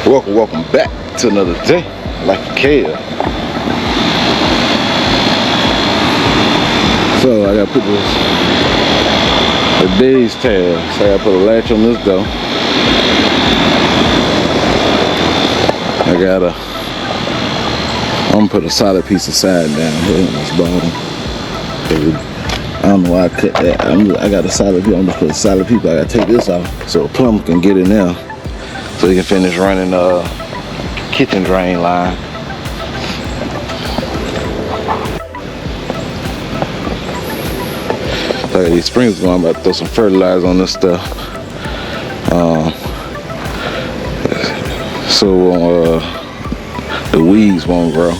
Welcome back to another day like a kale. So I gotta put the day's tab. So I gotta put a latch on this door. I'm gonna put a solid piece of siding down here on this bottom. I don't know why I cut that. I got a solid piece. I'm gonna put a solid piece. I gotta take this off so a plumber can get in there, so he can finish running kitchen drain line. So I got these springs going. I'm about to throw some fertilizer on this stuff, so the weeds won't grow.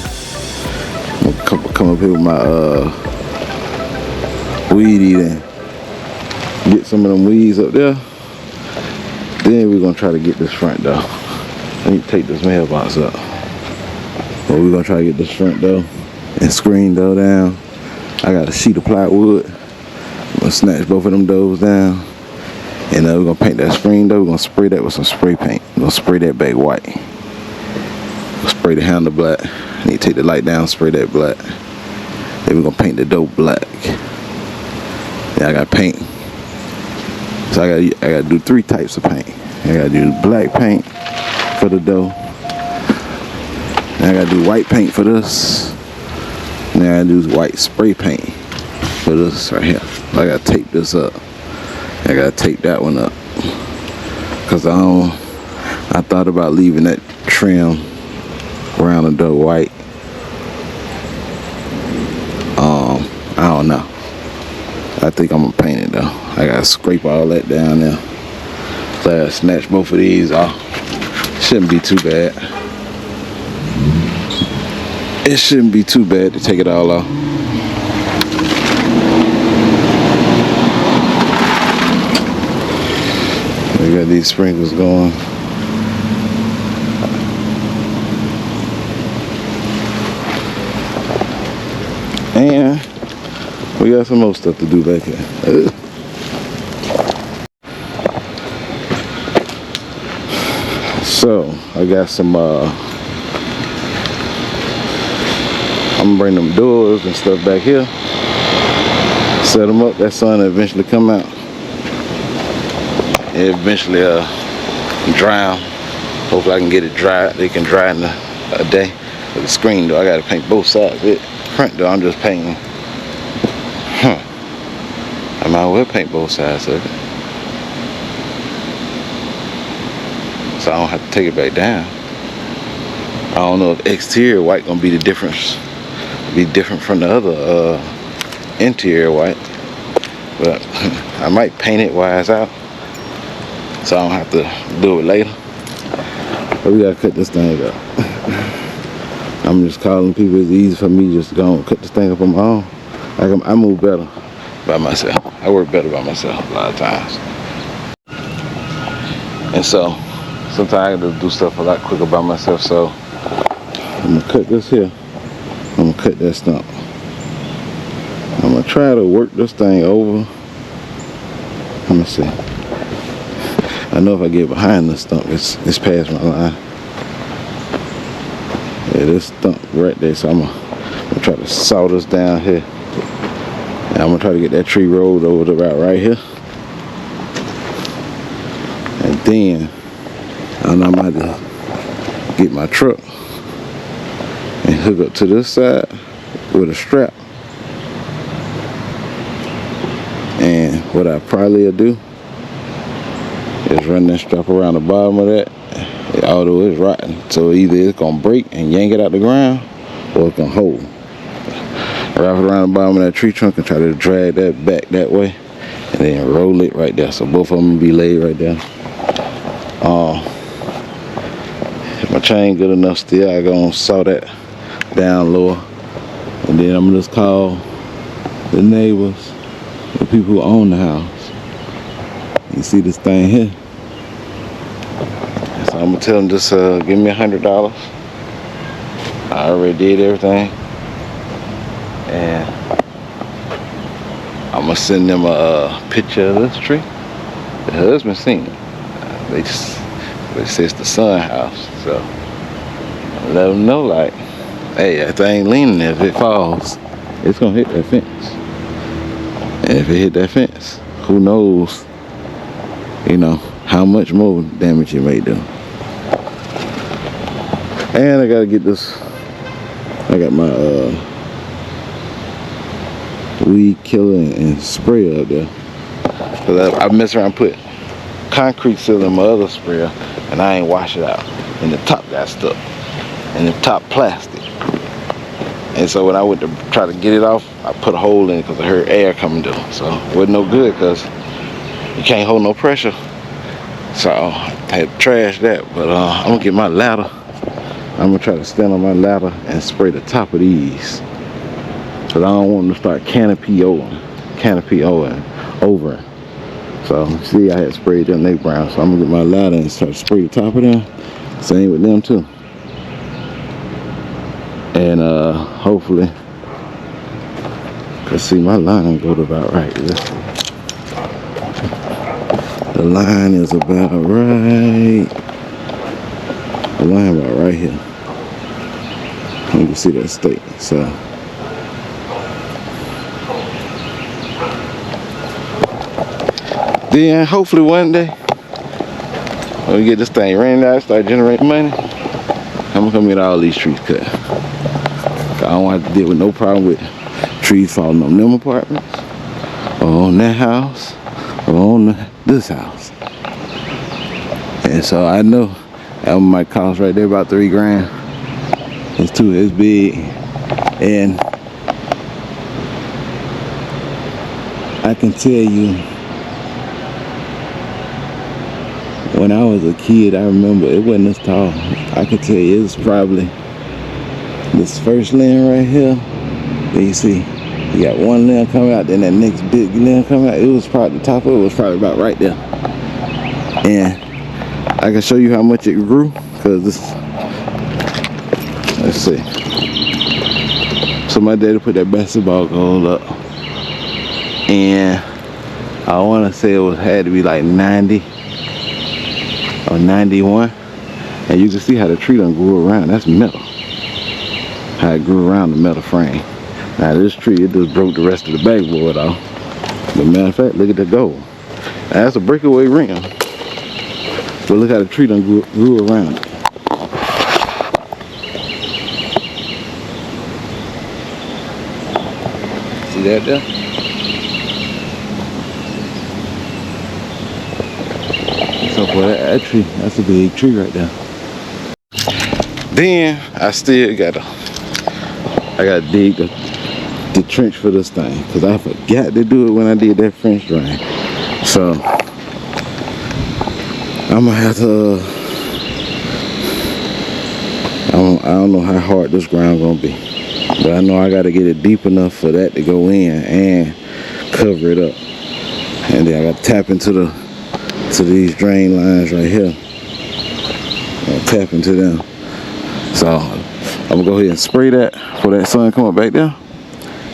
I'm gonna come up here with my weed eating, get some of them weeds up there. Then we're gonna try to get this front door. I need to take this mailbox up. But we're gonna try to get this front door and screen door down. I got a sheet of plywood. I'm gonna snatch both of them doors down. And we're gonna paint that screen door. We're gonna spray that with some spray paint. We're gonna spray that back white. We'll spray the handle black. I need to take the light down, spray that black. Then we're gonna paint the door black. Then I gotta paint. So I gotta do 3 types of paint. I gotta do black paint for the door. Then I gotta do white paint for this. And then I gotta do white spray paint for this right here. I gotta tape this up. I gotta tape that one up. Cause I thought about leaving that trim around the door white. I don't know. I think I'm gonna paint it though. I gotta scrape all that down there. So I gotta snatch both of these off. Shouldn't be too bad. It shouldn't be too bad to take it all off. We got these sprinklers going. And we got some more stuff to do back here. So I got some I'm gonna bring them doors and stuff back here, set them up. That sun will eventually come out. It eventually dry them. Hopefully I can get it dry. They can dry in a day. But the screen door, I gotta paint both sides of it. Front door, I'm just painting. I might as well paint both sides of it, so I don't have to take it back down. I don't know if exterior white gonna be the difference. Be different from the other interior white, but I might paint it while it's out, so I don't have to do it later. But we gotta cut this thing up. I'm just calling people. It's easy for me just to go and cut this thing up on my own. Like I move better by myself. I work better by myself a lot of times. And so sometimes I gotta do stuff a lot quicker by myself. So I'm gonna cut this here. I'm gonna cut that stump. I'm gonna try to work this thing over. Let me see. I know if I get behind the stump, it's past my line. Yeah, this stump right there. So I'm gonna try to saw this down here. And I'm gonna try to get that tree rolled over to about right here. And then I'm about to get my truck and hook up to this side with a strap. And what I probably will do is run that strap around the bottom of that, although it's rotten. So either it's gonna break and yank it out the ground, or it's gonna hold. Wrap it around the bottom of that tree trunk and try to drag that back that way, and then roll it right there. So both of them will be laid right there. If my chain good enough still, I gonna saw that down lower, and then I'm gonna just call the neighbors, the people who own the house. You see this thing here? So I'm gonna tell them just give me $100. I already did everything, and I'm gonna send them a picture of this tree. The husband seen it. but it says the Sun House. So let them know, like, hey, that thing leaning. If it falls, it's gonna hit that fence. And if it hit that fence, who knows, you know, how much more damage it may do. And I gotta get this. I got my weed killer and sprayer up there. Cause I mess around and put concrete seal in my other sprayer, and I ain't wash it out. And the top got stuck. And the top plastic. And so when I went to try to get it off, I put a hole in it because I heard air coming through. So it wasn't no good because you can't hold no pressure. So I had to trash that. But I'm gonna get my ladder. I'm gonna try to stand on my ladder and spray the top of these. Cause I don't want them to start canopy over. So see, I had sprayed them neck brown. So I'm gonna get my ladder and start to spray the top of them. Same with them too. And hopefully, cause see my line go to about right. The line is about right. The line about right here. You can see that stake. So then hopefully one day when we get this thing rained out, start generating money, I'm gonna come get all these trees cut. I don't want to deal with no problem with trees falling on them apartments, or on that house, or on this house. And so I know that one might cost right there about $3 grand. It's big, and I can tell you, when I was a kid, I remember it wasn't this tall. I can tell you it was probably this first limb right here. Then you see, you got one limb coming out, then that next big limb coming out. It was probably, the top of it was probably about right there. And I can show you how much it grew, because this, let's see. So my daddy put that basketball goal up, and I want to say it had to be like 90 or 91. And you can see how the tree done grew around. That's metal. How it grew around the metal frame. Now this tree, it just broke the rest of the backboard off. But matter of fact, look at the goal. Now that's a breakaway rim. But look how the tree done grew around it. See that there? So boy, that tree, that's a big tree right there. Then I still gotta dig the trench for this thing, because I forgot to do it when I did that French drain. So I'm gonna have to I don't know how hard this ground gonna be, but I know I gotta get it deep enough for that to go in and cover it up. And then I gotta tap into these drain lines right here. I'll tap into them. So I'm gonna go ahead and spray that before that sun come up back there.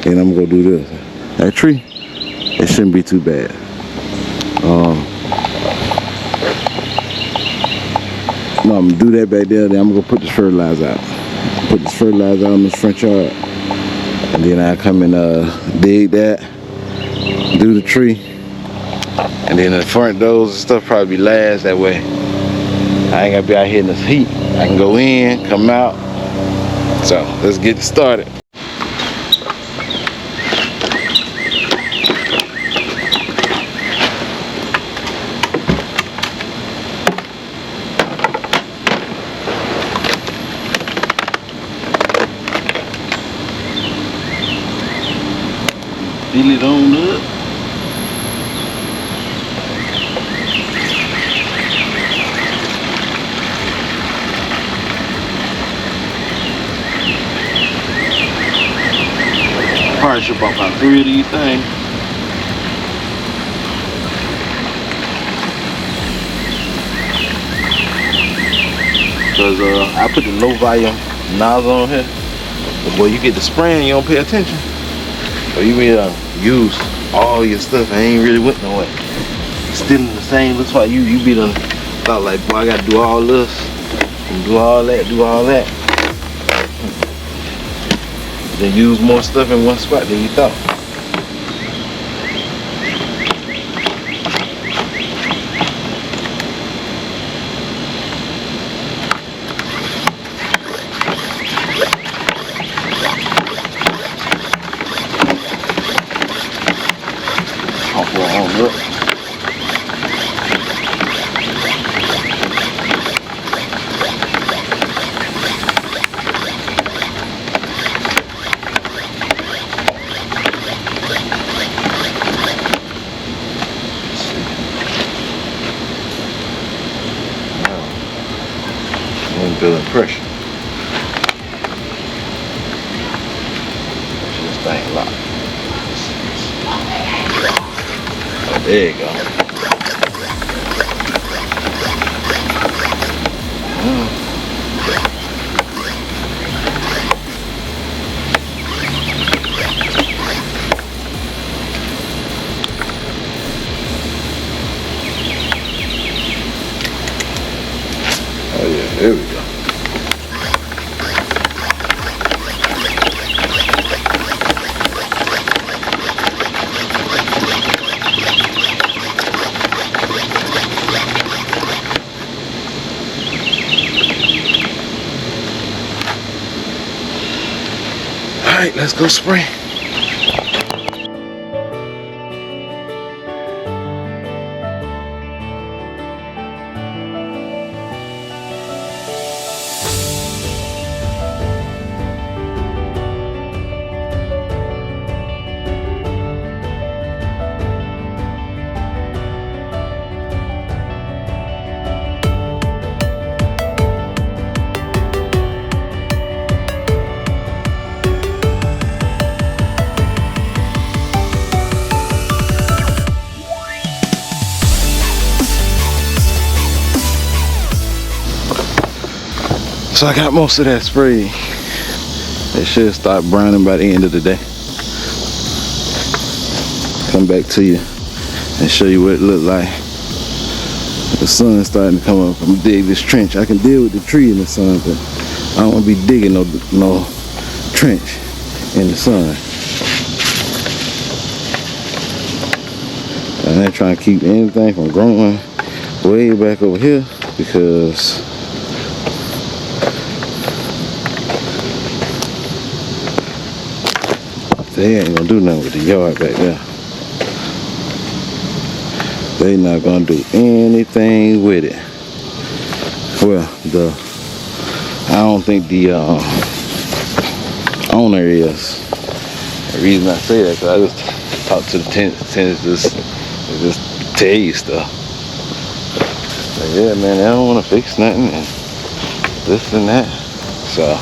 And I'm gonna go do this. That tree, it shouldn't be too bad. No, I'm gonna do that back there. Then I'm gonna put this fertilizer out. Put this fertilizer out in this front yard. And then I come and dig that, do the tree. And then the front doors and stuff probably be last, that way I ain't gotta be out here in this heat. I can go in, come out. So let's get started. Fill it on up. Probably should bought about 3 of these things. Because I put the low volume nozzle on here. But boy, you get the spraying, you don't pay attention. So you may use all your stuff and ain't really went nowhere. Still in the same, looks like you be done thought like, boy, I gotta do all this and do all that. Then use more stuff in one spot than you thought. Feeling pressure. This thing locked. Oh, there you go. Oh yeah, there we go. Alright, let's go spray. So I got most of that sprayed. It should start browning by the end of the day. Come back to you and show you what it looked like. The sun's starting to come up. I'm gonna dig this trench. I can deal with the tree in the sun, but I don't want to be digging no trench in the sun. And I'm trying to keep anything from growing way back over here because they ain't gonna do nothing with the yard back there. They not gonna do anything with it. Well, I don't think the owner is. The reason I say that, cause I just talk to the tenants just tell you stuff. Like, yeah, man, they don't want to fix nothing and this and that. So.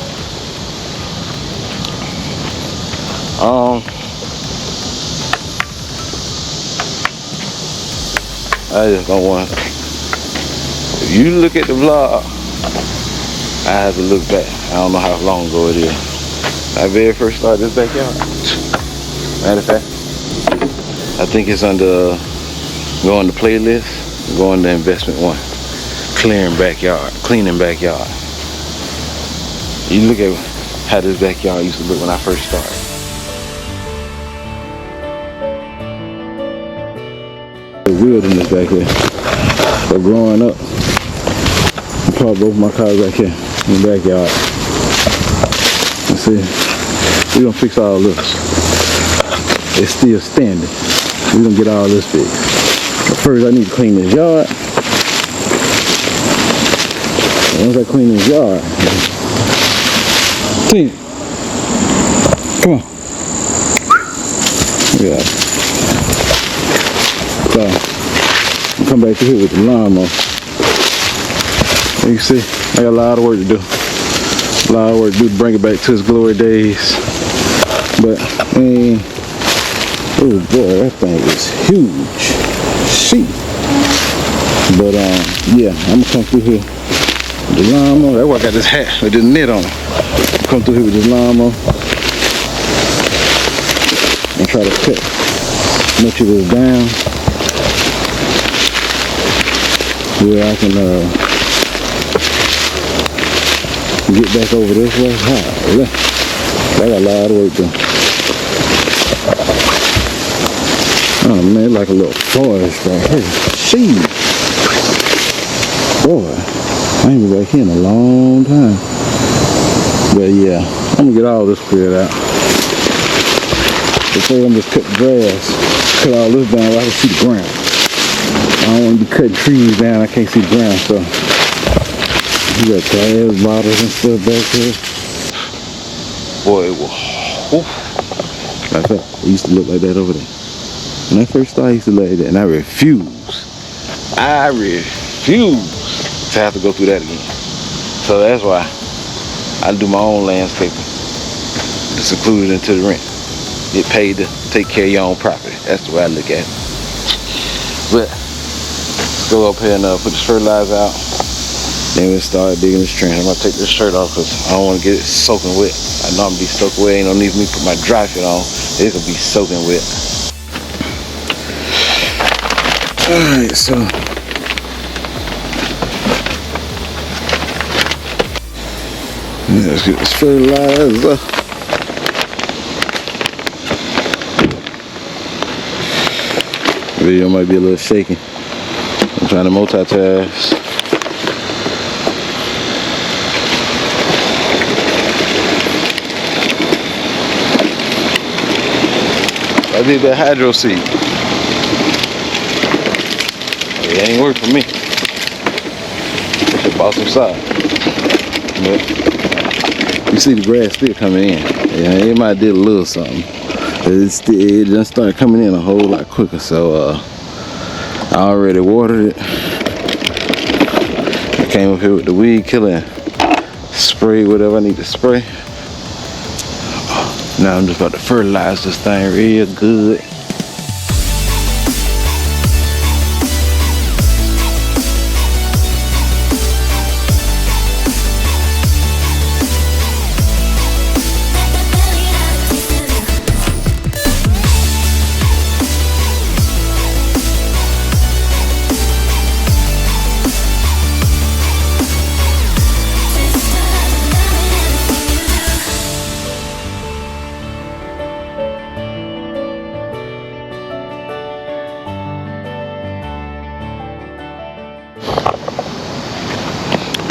I just don't want. If you look at the vlog, I have to look back. I don't know how long ago it is. I very first started this backyard. Matter of fact, I think it's under going to playlist, going to investment one, cleaning backyard. You look at how this backyard used to look when I first started. The wilderness back here. So growing up, I parked both my cars back here in the backyard. You see, we're gonna fix all this. It's still standing. We're gonna get all this fixed. But first I need to clean this yard. And once I clean this yard, clean it. Come on. Yeah. So, I'll come back to here with the lawnmower. You see, I got a lot of work to do. A lot of work to do to bring it back to its glory days. But, I mean, oh boy, that thing is huge. Shit. But, yeah, I'm gonna come through here with the lawnmower. That's why I got this hat with this net on it. Come through here with this lawnmower and try to cut much of this down. where I can get back over this way. Holy, I got a lot of work done. Oh man, like a little forest right here. Sheesh. Boy, I ain't been back here in a long time. But yeah, I'm gonna get all this cleared out. Before I'm just cut the grass, cut all this down where I can see the ground. I don't want to be cutting trees down, I can't see the ground, so you got glass bottles and stuff back here. Boy, it was, matter of fact, it used to look like that over there. When I first started, I used to look like that, and I refuse to have to go through that again. So that's why I do my own landscaping. It's included into the rent. Get paid to take care of your own property. That's the way I look at it. But let's go up here and put this fertilizer out. Then we'll start digging this trench. I'm gonna take this shirt off because I don't want to get it soaking wet. I know I'm gonna be soaking wet. Ain't no need for me to put my dry fit on. It's gonna be soaking wet. Alright, so let's get this fertilizer. Video might be a little shaky. I'm trying to multitask. I did that hydro seed. It ain't work for me. I should bought some side. But you see the grass still coming in. Yeah, it might did a little something. It just started coming in a whole lot quicker, so I already watered it. I came up here with the weed killer and sprayed whatever I need to spray. Now I'm just about to fertilize this thing real good.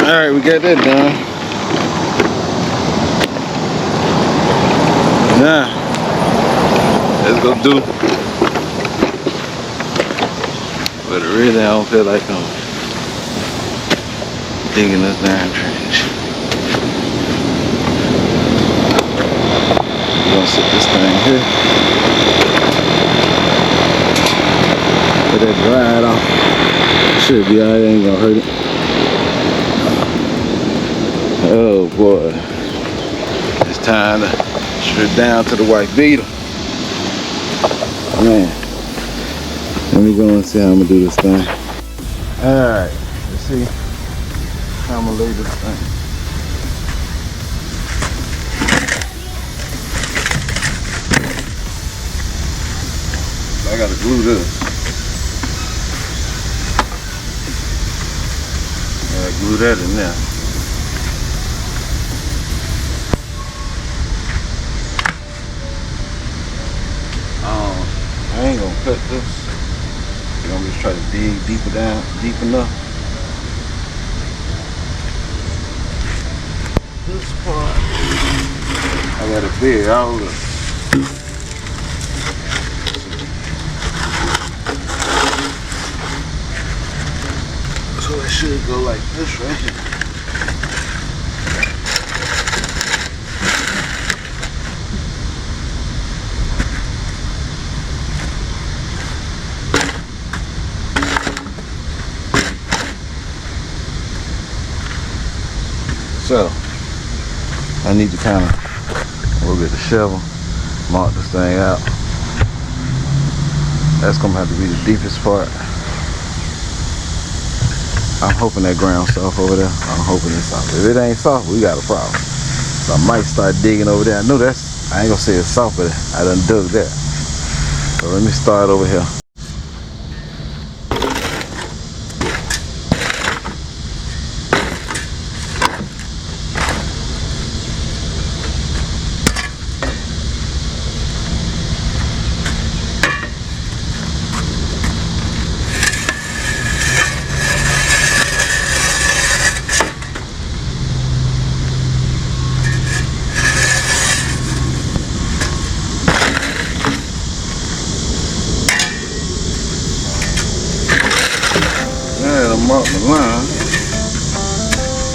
Alright, we got that done. Now, let's go do. But really, I don't feel like I'm digging this damn trench. We're gonna sit this thing here. Let that dry it off. Should be alright, ain't gonna hurt it. Oh boy, it's time to strip down to the white beetle. Man, let me go and see how I'm gonna do this thing. Alright, let's see how I'm gonna lay this thing. I gotta glue this. I gotta glue that in there. I ain't gonna cut this. I'm gonna just try to dig deeper down, deep enough. This part, I gotta bury all of it. So it should go like this right here. So, I need to kind of go get the shovel, mark this thing out. That's gonna have to be the deepest part. I'm hoping that ground's soft over there. I'm hoping it's soft. If it ain't soft, we got a problem. So I might start digging over there. I know that's, I ain't gonna say it's soft, but I done dug that. So let me start over here. mark my line.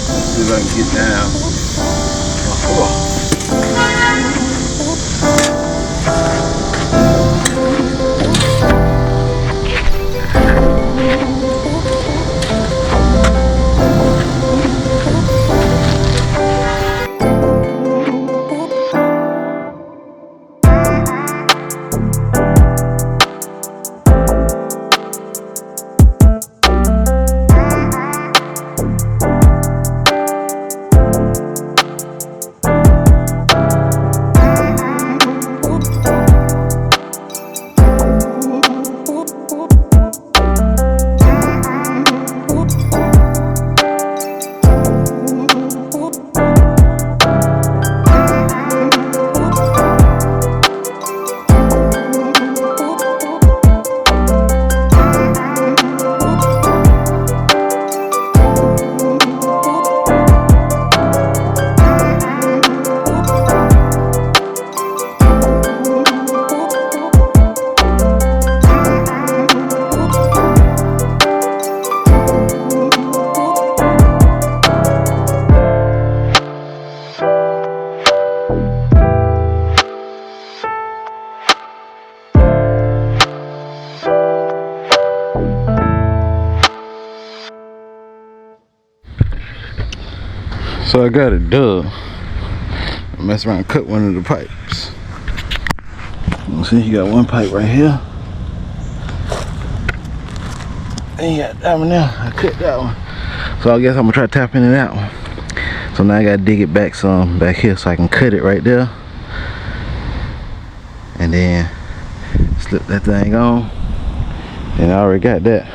Let's see if I can get down. Oh. So I got it dug. I mess around and cut one of the pipes. You see, you got one pipe right here. And you got that one there. I cut that one. So I guess I'm gonna try to tap into that one. So now I gotta dig it back some back here so I can cut it right there. And then slip that thing on. And I already got that.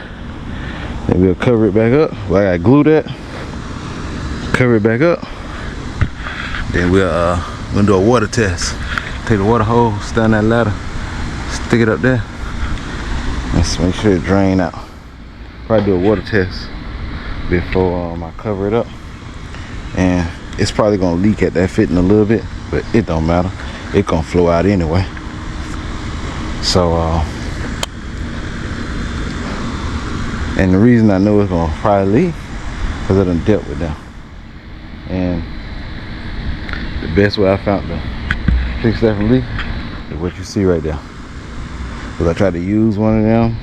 Then we'll cover it back up. Well, I gotta glue that. Cover it back up. Then we're gonna do a water test. Take the water hose, stand that ladder, stick it up there. Let's make sure it drain out. Probably do a water test before I cover it up. And it's probably gonna leak at that fitting a little bit, but it don't matter. It's gonna flow out anyway. So and the reason I know it's gonna probably leak because I done dealt with them. And the best way I found to fix that from leak is what you see right there. Because I tried to use one of them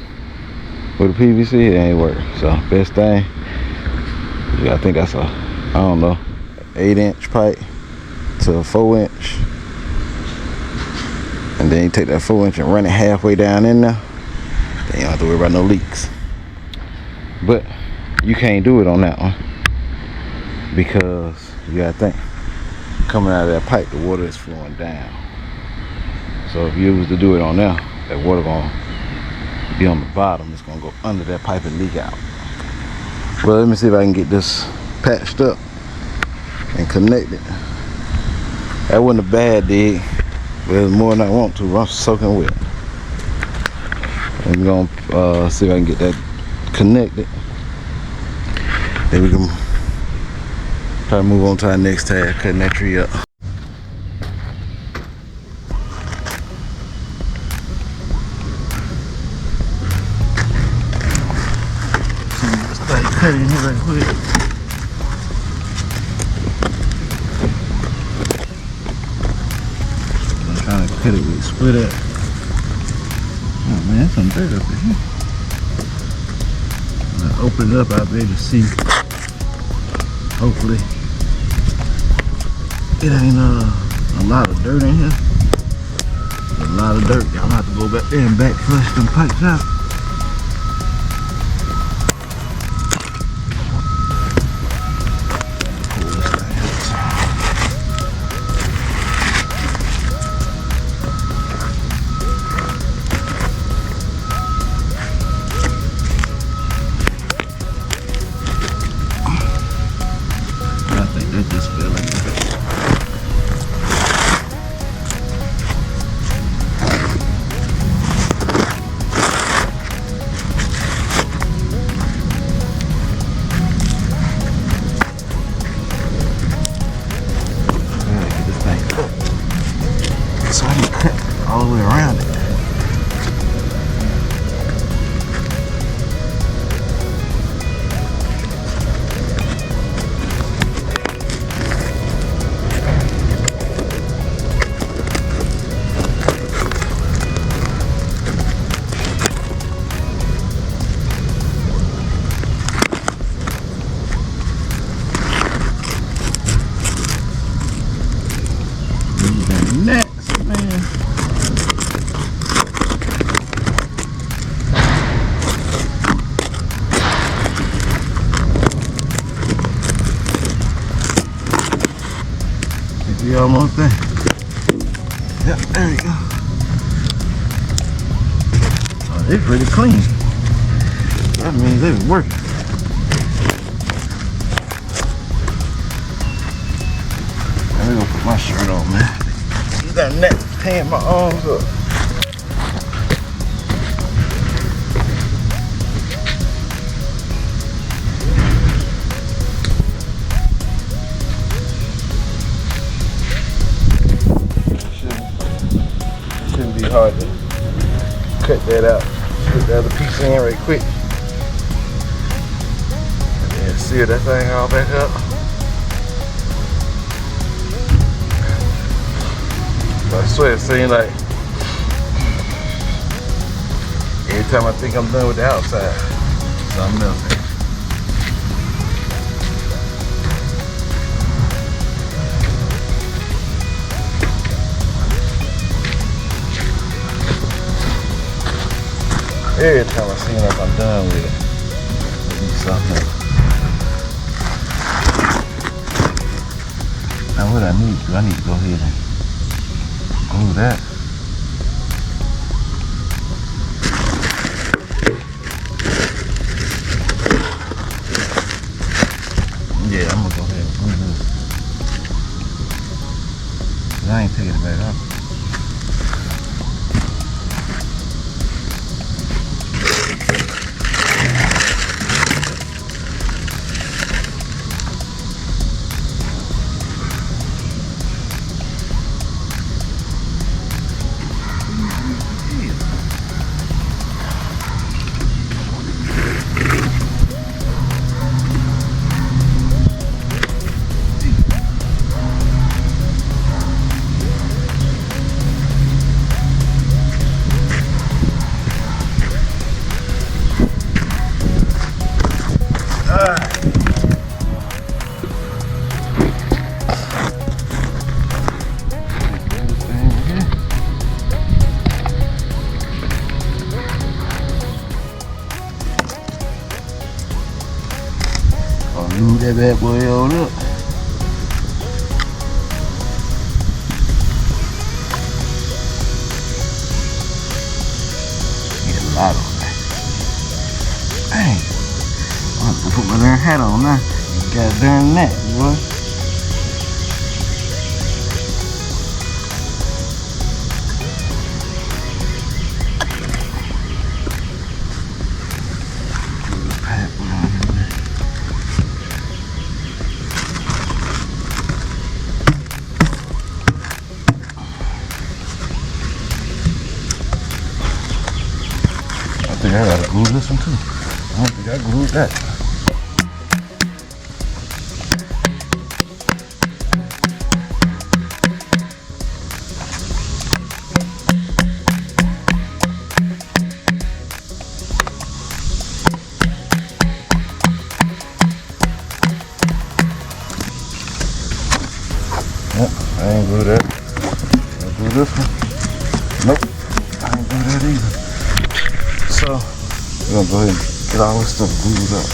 with a PVC, it ain't work. So best thing, I think that's a, I don't know, 8-inch pipe to a 4-inch. And then you take that 4-inch and run it halfway down in there. Then you don't have to worry about no leaks. But you can't do it on that one, because you gotta think, coming out of that pipe, the water is flowing down. So if you was to do it on there, that water gonna be on the bottom. It's gonna go under that pipe and leak out. But let me see if I can get this patched up and connected. That wasn't a bad dig, but it was more than I want to. I'm soaking wet. I'm gonna see if I can get that connected. Then we can try to move on to our next task, cutting that tree up. Start cutting here right quick. I'm trying to cut it with a split up. Oh man, there's some dirt up in here. When I open it up, I'll be able to see. Hopefully it ain't a lot of dirt in here. A lot of dirt. Y'all have to go back there and back flush them pipes out. Pull this thing out. I think that just fell in there. So I can cut all the way around it. almost there. Yep, there you go. Oh, they're pretty clean. That means they was working. Let me go put my shirt on, man. You got net tan my arms up. Shouldn't be hard to cut that out. Put the other piece in right quick. And seal that thing all back up. But I swear it seems like every time I think I'm done with the outside, something else. Every time I seem like I'm done with it, I need something else. Now what I need to do, I need to go ahead and glue that. Yeah, I'm gonna go ahead and glue this. I ain't taking it back up. Move that bad boy on up. Get a lot on that. Dang. I'm gonna have to put my darn hat on now. You got a darn net, boy. I think I gotta glue this one too. I don't think I glued that. Yep, I ain't glue that. I glue this one. Nope, I ain't glue that either. So, we're gonna go ahead and get all this stuff glued up.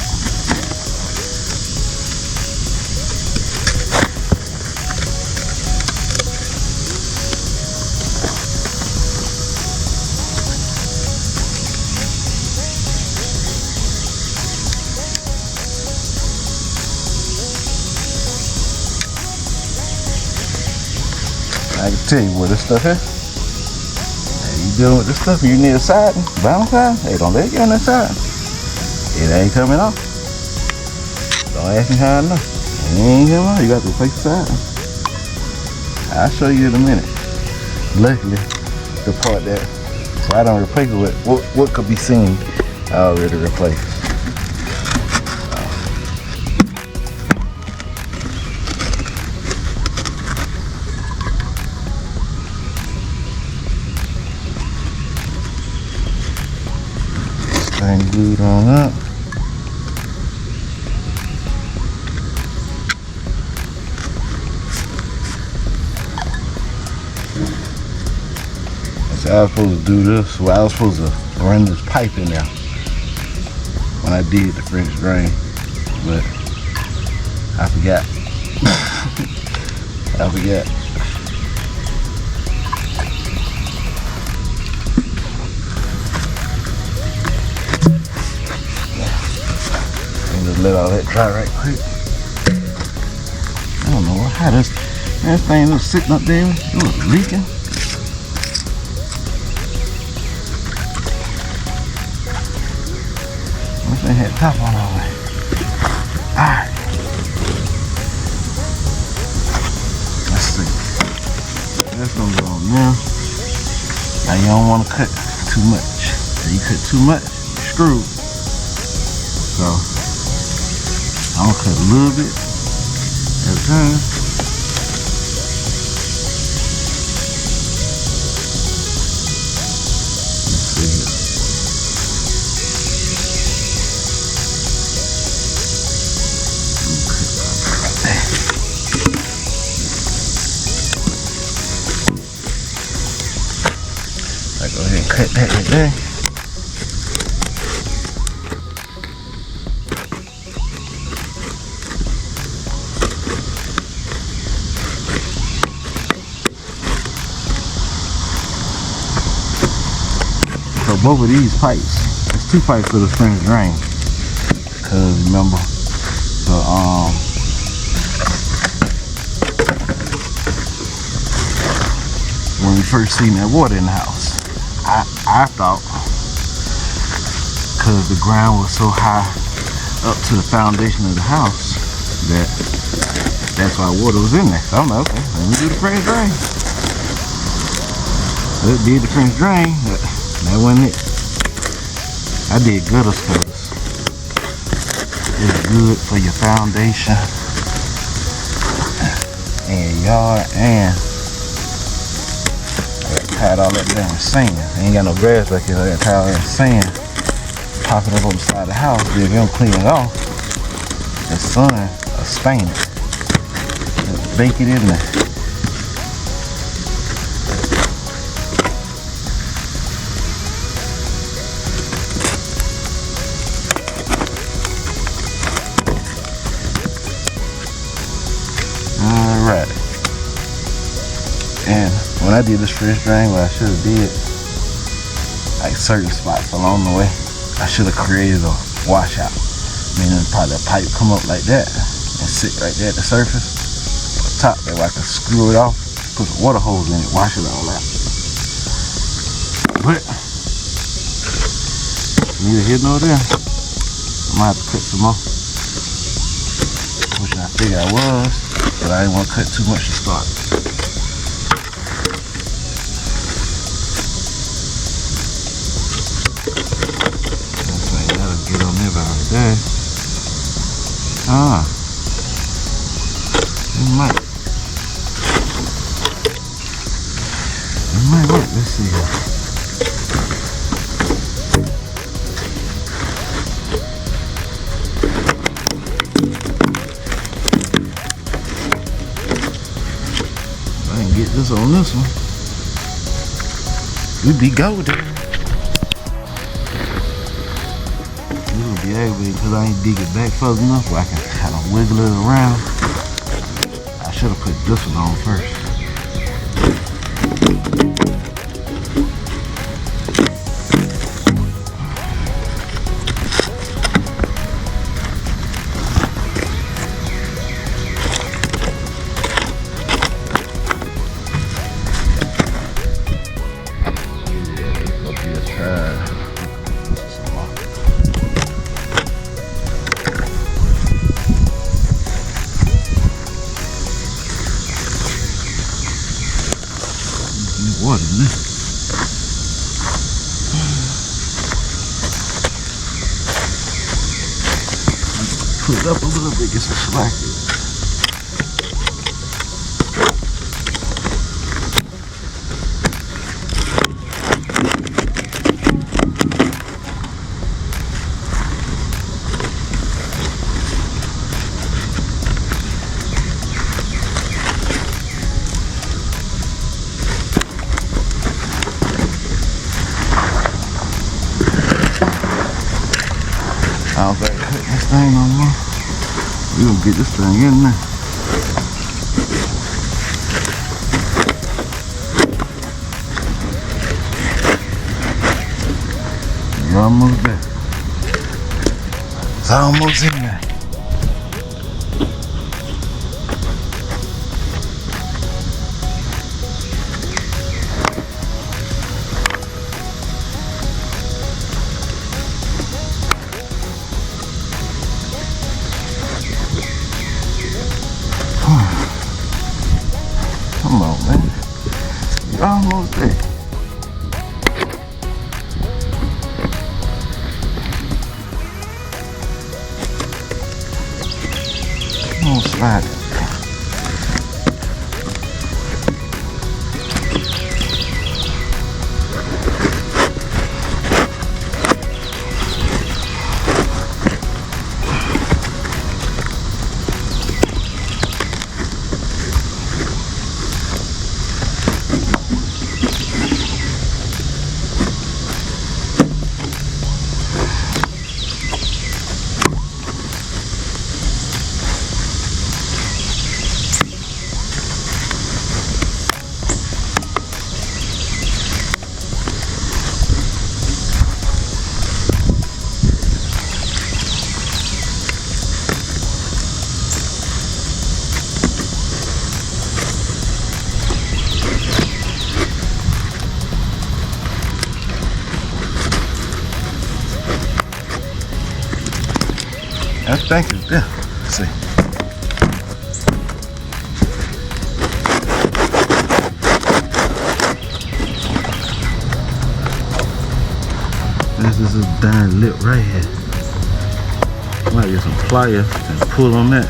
I can tell you what this stuff is. You dealing with this stuff, you need a siding, brown side, hey, don't let it get on that side. It ain't coming off. Don't ask me how I know. It ain't coming off, you got to replace the siding. I'll show you in a minute. Luckily, the part that I don't replace it with, what could be seen, I already replaced. Thing glued on up. So I was supposed to do this. Well, I was supposed to run this pipe in there when I did the French drain, but I forgot. I forgot. let all that dry right quick. I don't know how this thing was sitting up there. It was leaking. This thing had top on all that. Alright. Let's see. That's gonna go on now. Now you don't want to cut too much. If you cut too much, you're screwed. So I'm gonna cut a little bit at a time. Let's see here. I go ahead and cut that right there. So both of these pipes, there's two pipes for the spring drain. Cause remember, when we first seen that water in the house, I thought, cause the ground was so high up to the foundation of the house, that's why water was in there. So I'm like, okay, let me do the French drain. It did the French drain. That wasn't it. I did gutters because it's good for your foundation and your yard, and I tied all that down with sand. I ain't got no grass back here, so I got tied all that sand, popping up on the side of the house. But if you don't clean it off, the sun will stain it. It'll bake it in there. Alright. And when I did this French drain, what I should have did, like certain spots along the way, I should have created a washout. Meaning probably a pipe come up like that and sit right there at the surface, on top, that way I can screw it off, put some water hose in it, wash it all out. But neither here nor there. I might have to cut some more. Which I figured I was, but I didn't want to cut too much to start. That'll get on there about there. It might work. Let's see here. Get this on this one, we'd be golden. We'll be able to, because I ain't dig it back further enough where I can kind of wiggle it around. I should have put this one on first. Water in this. Put it up a little bit, get some slack in it. I don't think I cut this thing no more. We're gonna get this thing in there. You're almost there. It's almost in there. slide. I think it's there. Let's see. This is a darn lip right here. Might get some pliers and pull on that.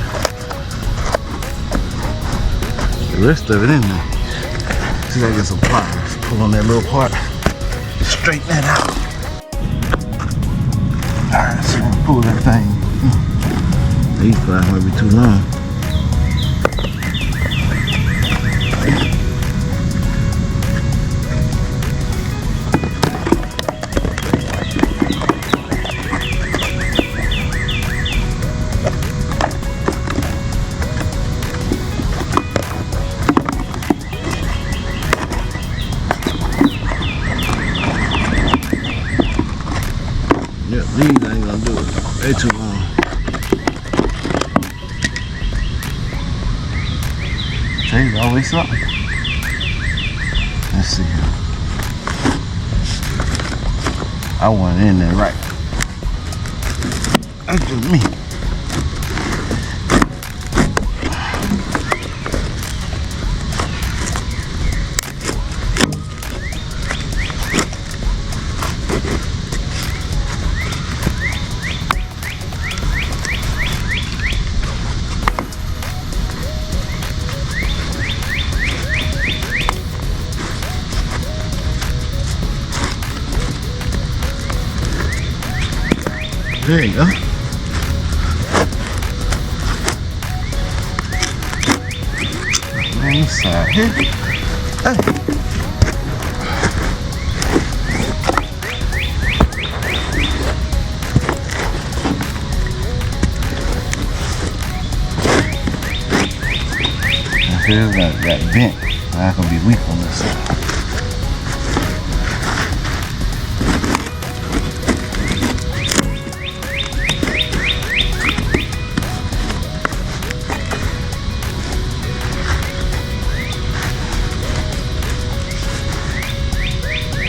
The rest of it in there. See if I get some pliers. Pull on that little part. Straighten that out. Alright, so I'm gonna pull that thing. These pliers might be too long. Yep, these ain't gonna do it. They too long. There's always something. Let's see here. I want it in there right. That's just me. There you go. On this side here. Hey. I feel that bent. That's gonna be weak on this side.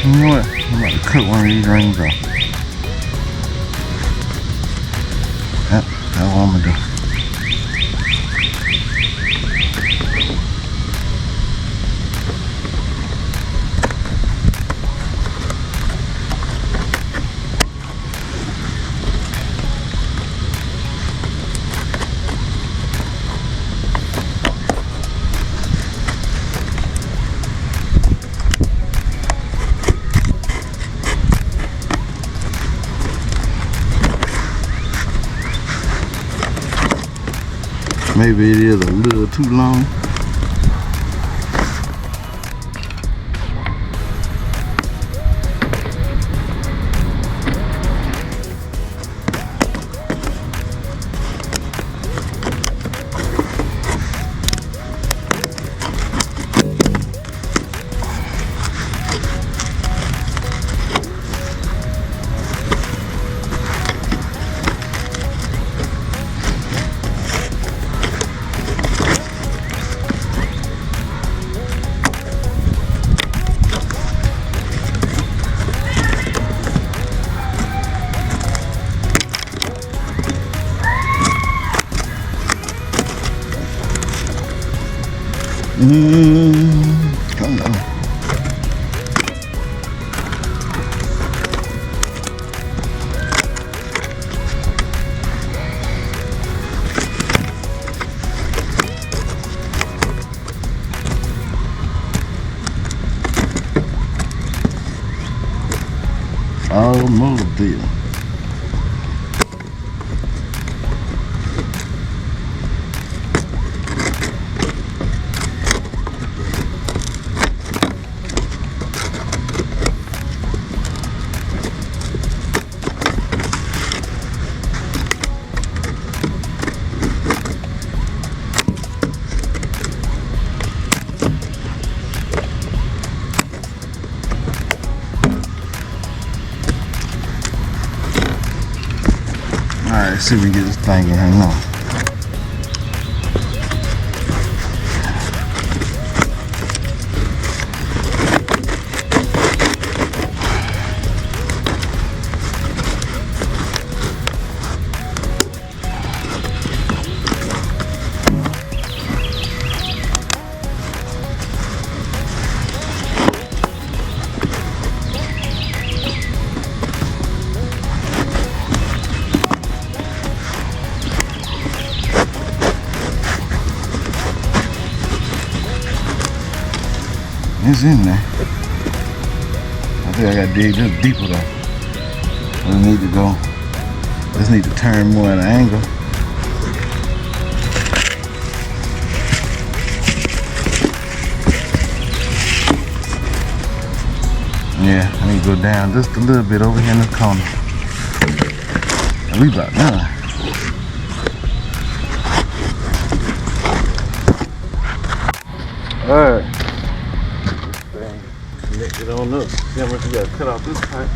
You know what? I'm about to cut one of these rings off. Yep, that's what I'm gonna do. Maybe it is a little too long. Come on. Almost there. Alright, let's see if we can get this thing in here now. It's in there. I think I gotta dig just deeper though. I need to go. Just need to turn more at an angle. Yeah, I need to go down just a little bit over here in the corner. And we about done. Alright. Connected on up. See how much we gotta cut off this pipe.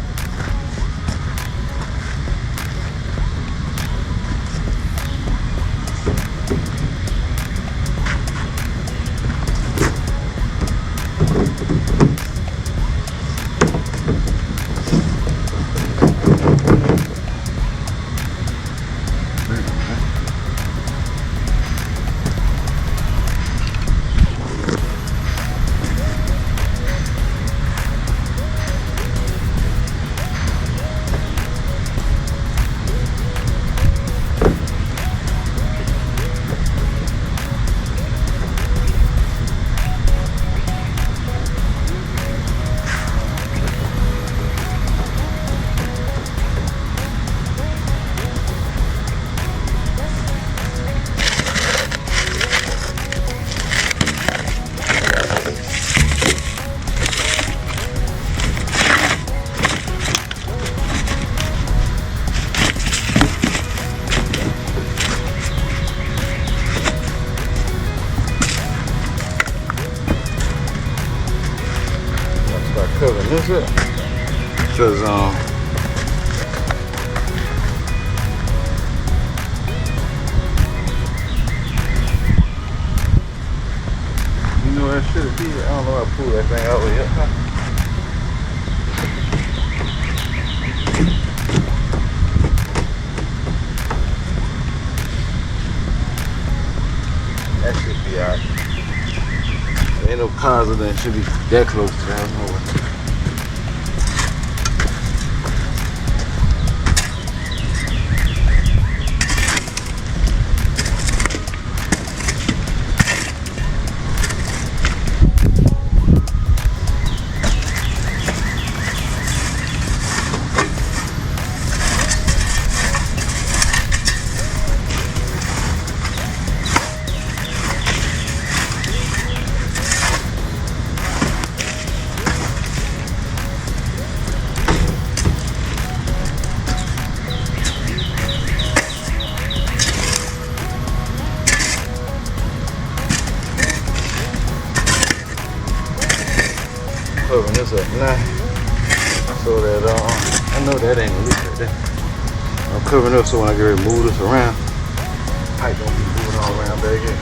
Covering this up because you know that should be. I don't know how to pull that thing out of here. That should be alright. There ain't no cars of that should be that close to the house. No way. Covering this up now so that I know that ain't gonna leak right there. I'm covering up so when I get ready to move this around, pipe don't be moving all around back here.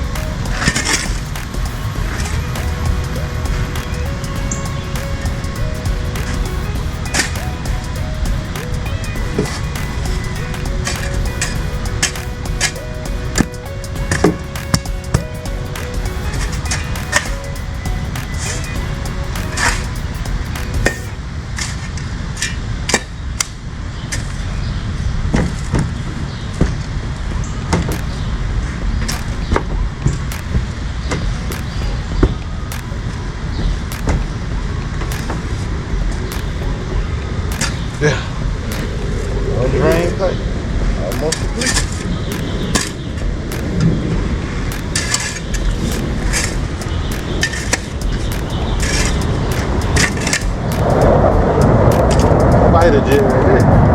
Yeah. One drain pipe. Almost complete. Spider jet right there.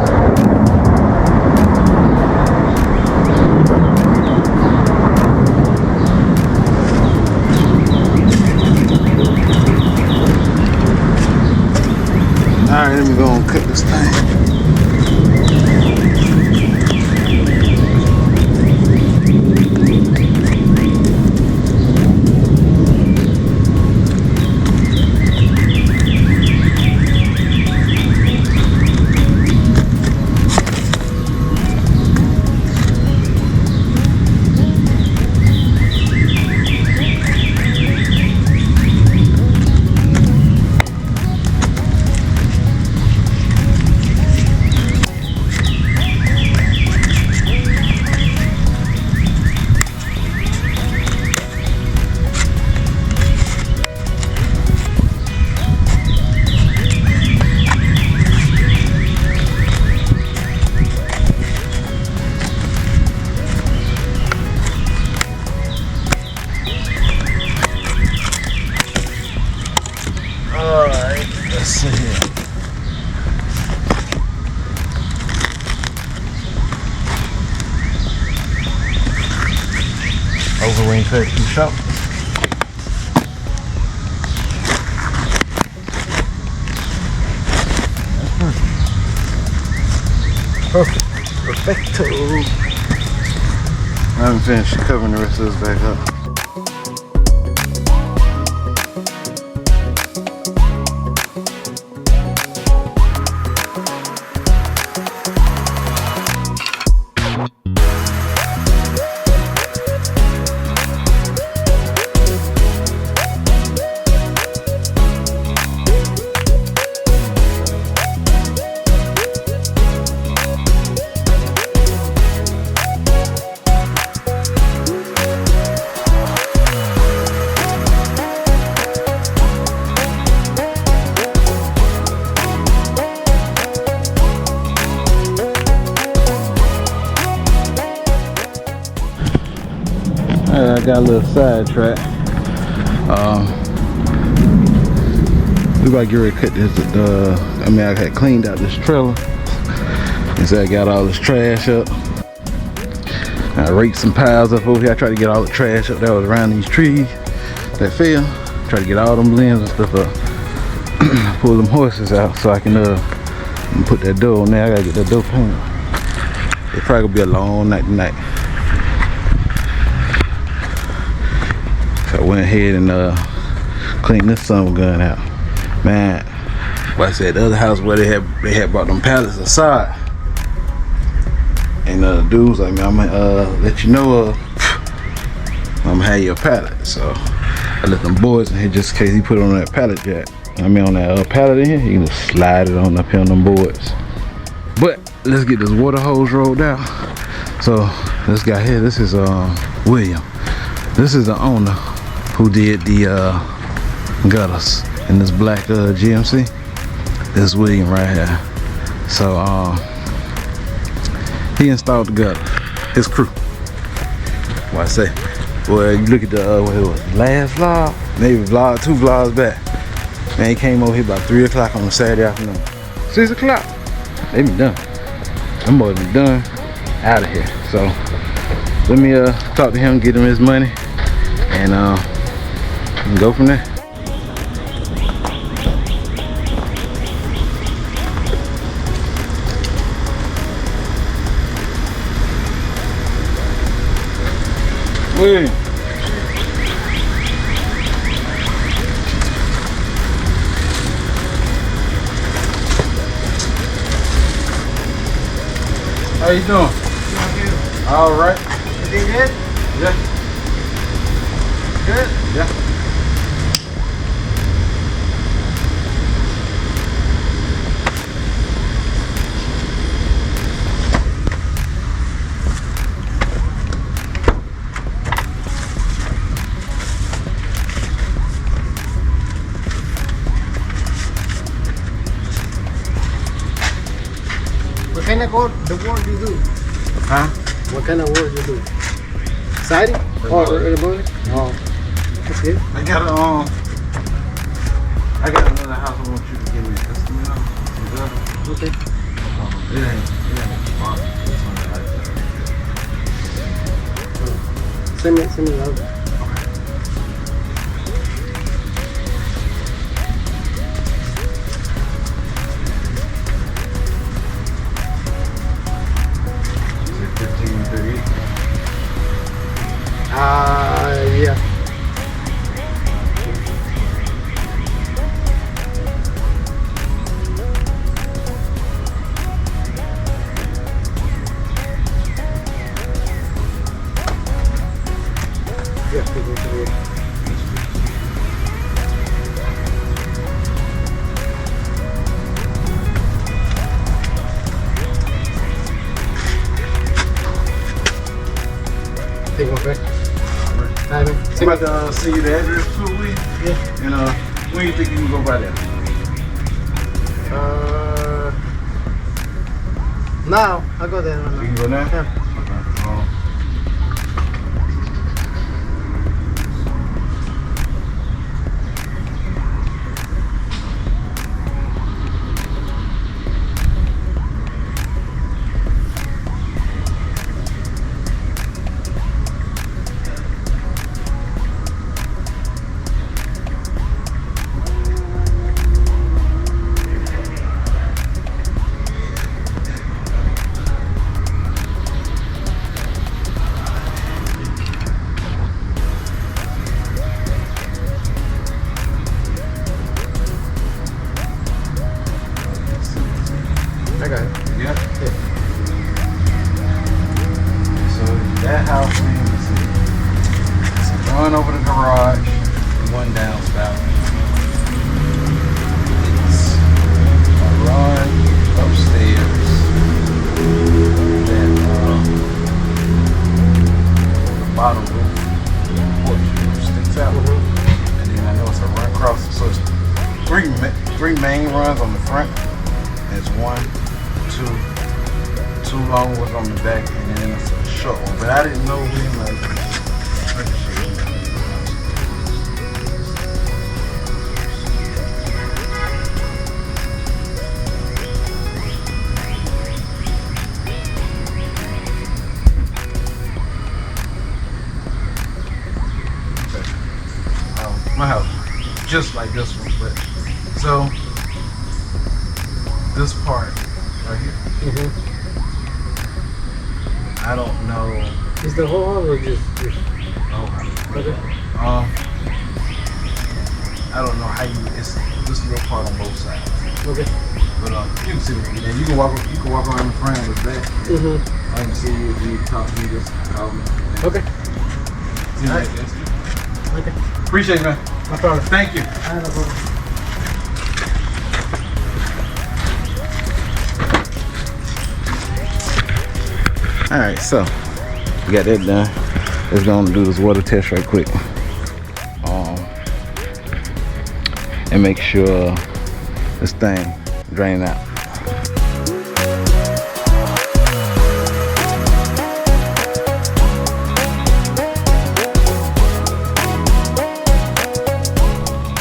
Alright, let me go and cut this thing. Alright, let's see here. Overwing cut too short. Perfect. Perfecto. I haven't finished covering the rest of this back up. I got a little sidetrack. We about to get ready to cut this. I had cleaned out this trailer. And so I got all this trash up. I raked some piles up over here. I tried to get all the trash up that was around these trees that fell. Try to get all them limbs and stuff up. Pull them horses out so I can put that door on there. I gotta get that door painted. It's probably gonna be a long night tonight. I went ahead and cleaned this son of a gun out. Man, like I said, the other house where they had brought them pallets aside. And the dudes like, man, I'm gonna let you know I'm gonna have your pallet. So I let them boys in here just in case he put it on that pallet jack. On that pallet in here, you can just slide it on up here on them boards. But let's get this water hose rolled out. So this guy here, this is William. This is the owner who did the gutters in this black GMC. This is William right here. So he installed the gutter. His crew. What I say? Well, you look at the what it was, last vlog, maybe vlog 2 vlogs back. Man, he came over here about 3 o'clock on a Saturday afternoon. 6 o'clock, they be done. Them boys be done, out of here. So let me talk to him, get him his money, and go from there. William. How you doing? All right. Everything good? Yeah. Good? Yeah. kind of work you do? Huh? What kind of work you do? Siding or remodeling? Oh, that's good. I got another house I want you to give me a estimate on. Okay. It ain't far. Send me out. Yeah. Take one back. I'm about to send you the address to we. Yeah. And when you think you can go by there? Now I'll go there. You can go now? Yeah. I got it. Yeah. Yeah. So that house name is it's a run over the garage, one downspout. It's a run upstairs. Then the bottom roof porch sticks out. And then I know it's a run across. So it's three main runs on the front. There's one, two long ones on the back, and then it's a short one. But I didn't know when like. My house, just like this one, but so this part right here. I don't know. Is the whole house or just? Okay. I don't know how you. It's this little part on both sides. Okay. But you can see it. And you can walk around the front of the back. I can see you if you talk to me. Just call me. Okay. See you All right. later. Okay. Appreciate it, man. No problem. Thank you. No problem. All right, so we got that done. Let's go on and do this water test right quick. And make sure this thing drain out.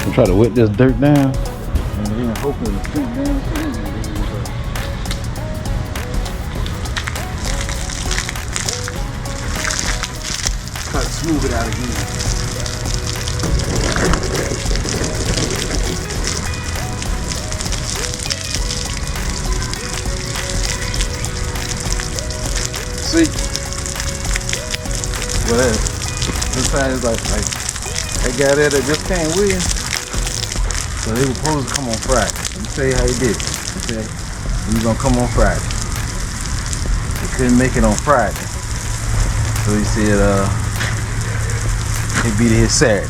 I'm trying to wet this dirt down and then hopefully it's down. Try to smooth it out again. See? Well, this side is like that guy there that just came with you. So they were supposed to come on Friday. Let me tell you how he did it. He said he was gonna come on Friday. He couldn't make it on Friday. So he said he'd be there Saturday.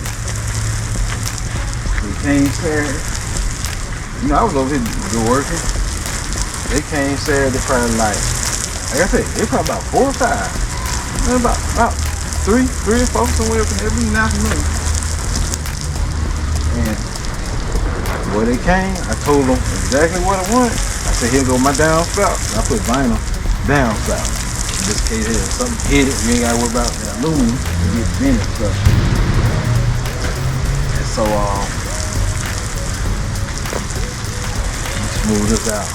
So he came Saturday. You know, I was over here working. They came Saturday probably like I said, they probably about 4 or 5. About three or four somewhere up in there in the afternoon. And when they came, I told them exactly what I wanted. I said, said, here go my downspout. I put vinyl downspout. In this case here, something hit it, you ain't gotta worry about the aluminum to get bent and stuff. And so smooth this out.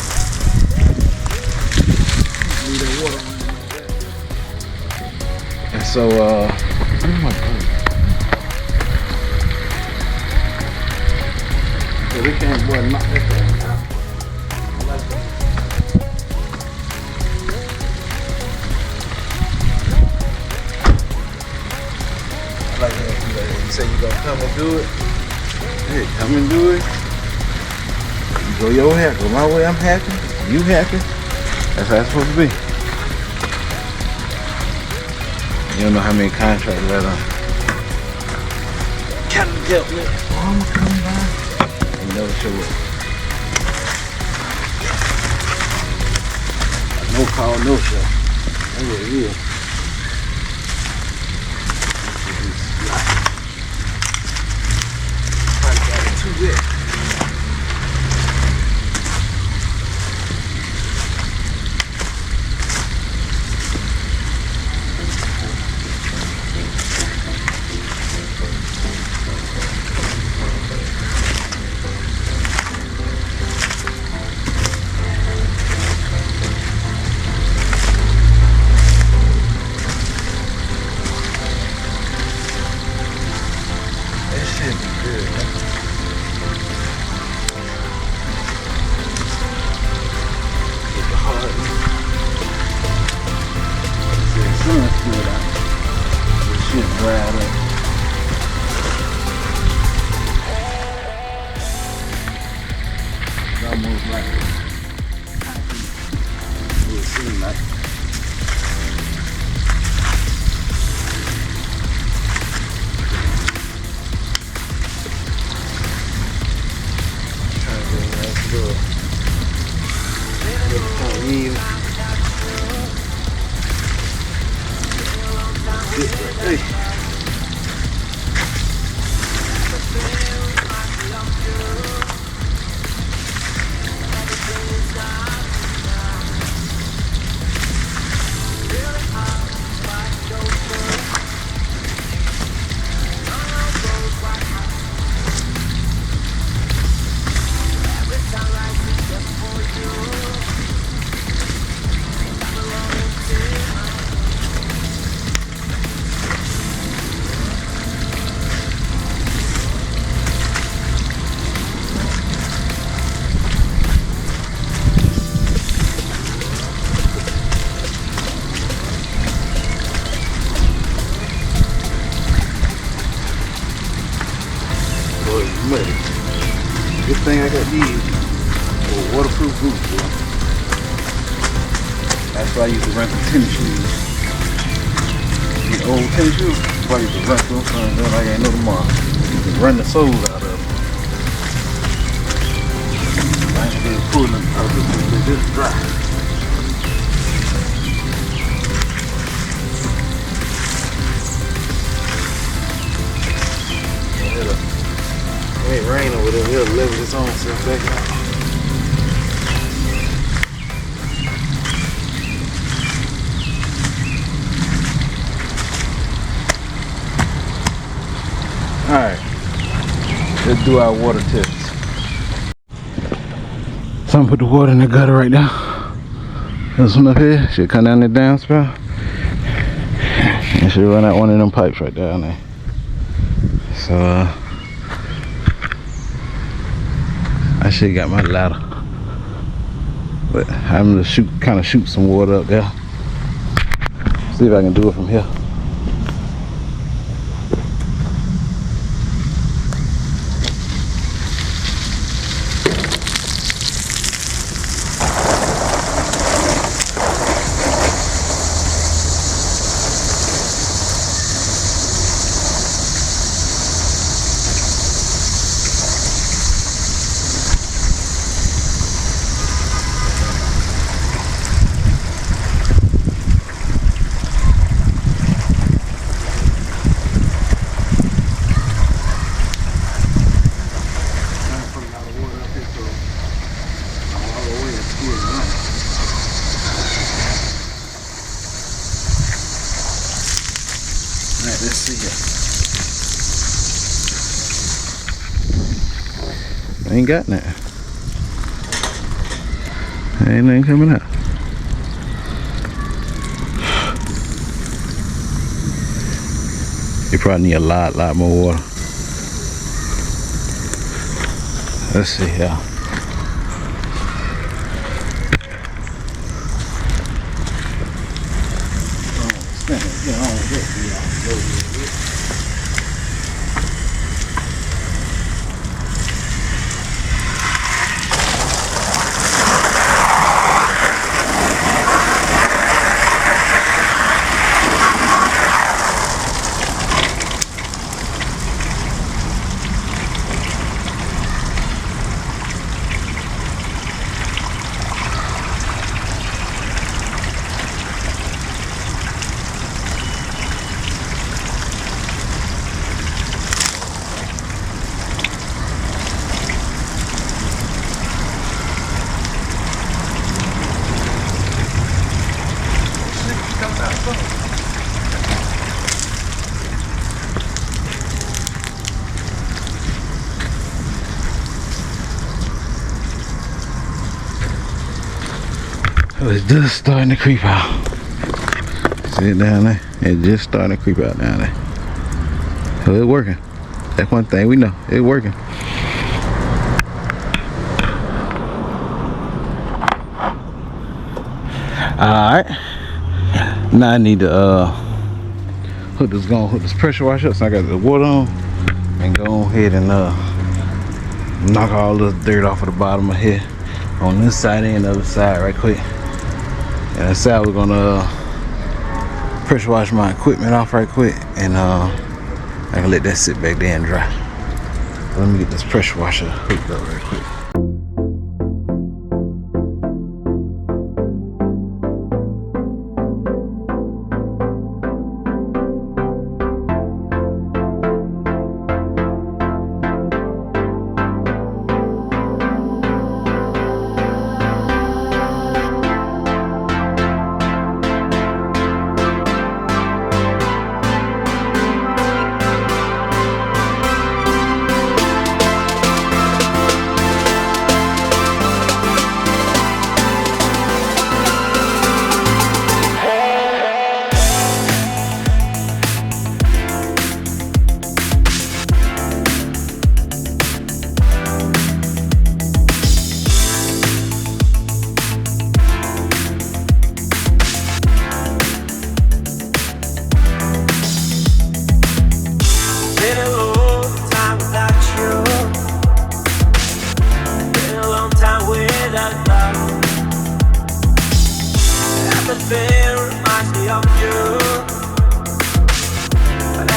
Leave that water on like that. And so where's my boat? So they can't boy knock that thing out. I like that. I like that. You say you gonna come and do it? Hey, come and do it. You go your way, I go my way, I'm happy. You happy? That's how it's supposed to be. You don't know how many contracts that kind of dealt with. Oh, I'm coming by. And never show up. No call, no show. That's what it is. Probably got it too wet. Good thing I got these waterproof boots, boy. That's why I used to rent the tennis shoes. These old tennis shoes, that's why I used to rent them. Like I ain't no tomorrow. You can run the soles out of them. I ain't gonna pull them out of them. They're just dry. It ain't rain over there, it'll level its own self back out. Alright, let's do our water test. So I'm gonna put the water in the gutter right now. This one up here should come down the downspout. And should run out one of them pipes right down there. So I should got my ladder, but I'm gonna kind of shoot some water up there. See if I can do it from here. Let's see here. I ain't got nothing. Ain't nothing coming out. You probably need a lot more water. Let's see here. Oh, it's just starting to creep out. See it down there? It's just starting to creep out down there. So it's working. That's one thing we know. It's working. Alright. Now I need to hook this pressure washer up so I got the water on. And go ahead and knock all the dirt off of the bottom of here. On this side and the other side right quick. And that side we're gonna pressure wash my equipment off right quick, and I can let that sit back there and dry. Let me get this pressure washer hooked up right quick.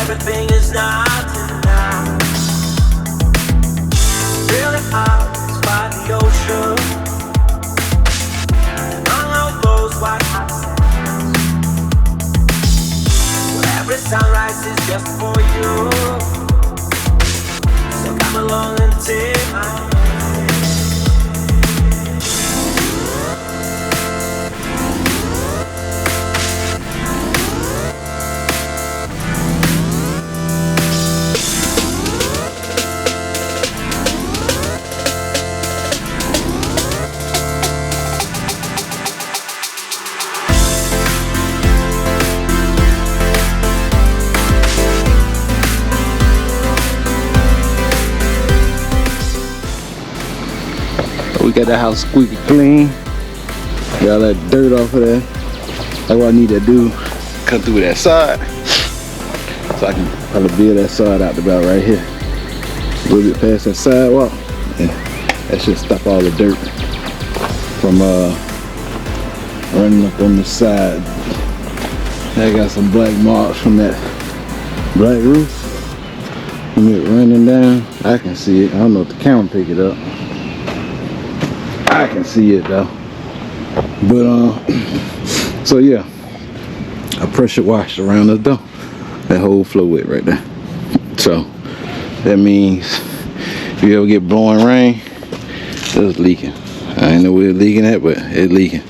Everything is not enough. Feeling out by the ocean, among all those white hot sands, where every sunrise is just for you. So come along and take my hand. We got the house squeaky clean. Got all that dirt off of there. That's what I need to do. Cut through that side. So I can probably build that side out about right here. A little bit past that sidewalk. And that should stop all the dirt from running up on the side. I got some black marks from that black roof. From it running down. I can see it. I don't know if the camera pick it up. I can see it though. But so yeah, I pressure washed around the door. That whole flow width right there. So that means if you ever get blowing rain, it's leaking. I ain't know where it's leaking at, but it's leaking.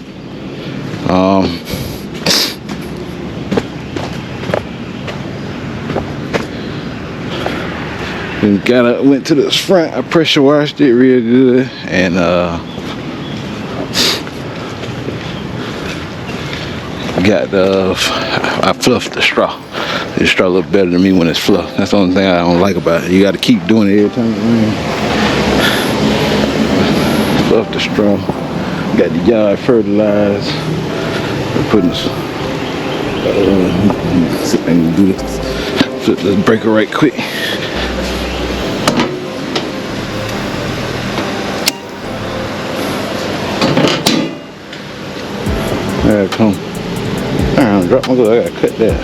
Then went to this front. I pressure washed it real good, and I fluffed the straw. The straw look better than me when it's fluffed. That's the only thing I don't like about it. You got to keep doing it every time you rain. Fluff the straw. Got the yard fertilized. We're putting this. See if I can do this. Flip this breaker right quick. There it come. I dropped my glove. I gotta cut that.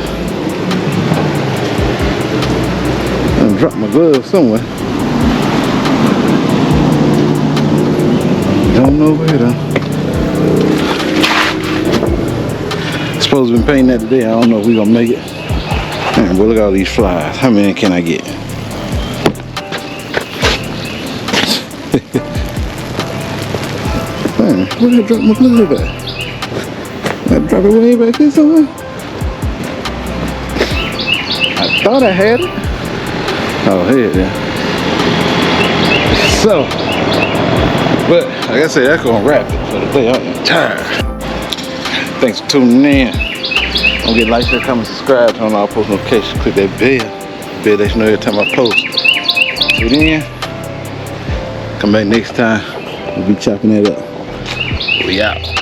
I dropped my glove somewhere. Don't know where though. Supposed to been painting that today. I don't know if we gonna make it. Man, boy, look at all these flies. How many can I get? Man, where did I drop my glove at? I drop it way back here somewhere. I thought I had it. Oh, here, yeah. So, but like I said, that's gonna wrap it for the day. I'm tired. Thanks for tuning in. Don't get like, share, comment, subscribe, turn on all post notifications, click that bell. Bell let you know every time I post. So then, come back next time. We'll be chopping that up. We out.